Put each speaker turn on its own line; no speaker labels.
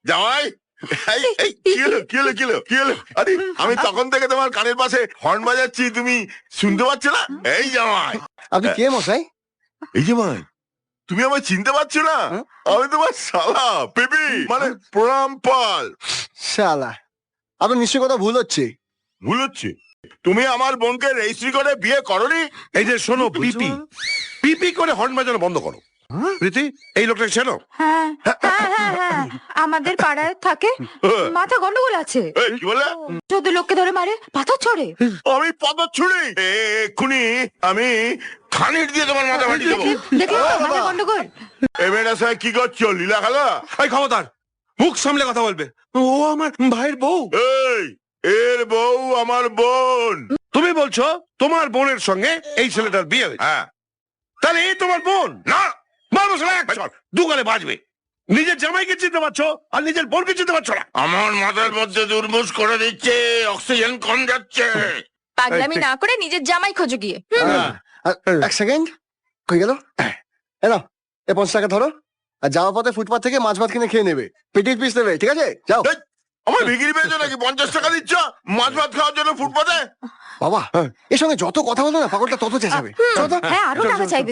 জামাই এই কি হলো আরে আমি তখন থেকে তোমার কানের পাশে হর্ন বাজাচ্ছি, তুমি শুনতে পাচ্ছ না? এই জামাই,
আপনি কে মশাই?
এই জামাই, তুমি আমায় চিনতে পারছো না? আমি তোমার শালা বেবি, মানে প্রণাম পাল।
শালা, আপনার নিশ্চয় কথা ভুল হচ্ছে।
ভুল হচ্ছে? তুমি আমার বোনকে রেজিস্ট্রি করে বিয়ে করনি?
এই যে শোনো, পিপি পিপি করে হর্ন বাজানো বন্ধ করো। প্রীতি, এই লোকটা চেনো?
হ্যাঁ হ্যাঁ হ্যাঁ হ্যাঁ, আমাদের পাড়ায় থাকে, মাথা গন্ডগোল আছে,
এই, কি বলে?
14 লোককে ধরে মারে, পাথর ছড়ে।
আমি পাথর ছুড়ি? এক্ষুনি আমি খানির দিয়ে তোমার মাথা ফাটিয়ে দেবো।
দেখলে তো, মাথা গন্ডগোল।
এই মেয়েটার সঙ্গে কি করছো, লীলা খেলা?
এই খবরদার, মুখ সামলে কথা বলবে। ও আমার ভাইয়ের বউ।
এই, এর বউ আমার বোন।
তুমি বলছো তোমার বোনের সঙ্গে এই ছেলেটার বিয়ে হয়েছে?
হ্যাঁ।
তাহলে এই তোমার বোন
না,
মারবো শালা, এক চড়, দুগালে বাজবে। নিজের জামাইকে চিনতে পারছো আর নিজের বোনকে চিনতে পারছো না।
আমার মাথার মধ্যে দুর্মুষ করে দিচ্ছে, অক্সিজেন কম যাচ্ছে।
পাগলামি না করে নিজের জামাই খোঁজো গিয়ে।
এক সেকেন্ড, কই গেল? এনো, এ 50 টাকা ধরো, আর যাওয়ার পথে ফুটপাথ থেকে মাছ ভাত কিনে খেয়ে নেবে, পেটির পিস নেবে, ঠিক আছে? যাও।
এই, আমার বিক্রি পেয়েছো নাকি? 50 টাকা দিচ্ছ মাছ ভাত খাওয়ার জন্য ফুটপাতে?
বাবা, এর সঙ্গে যত কথা বলবে না পাগলটা তত চেঁচাবে। চলো তো।
হ্যাঁ, আরো টাকা চাইবে।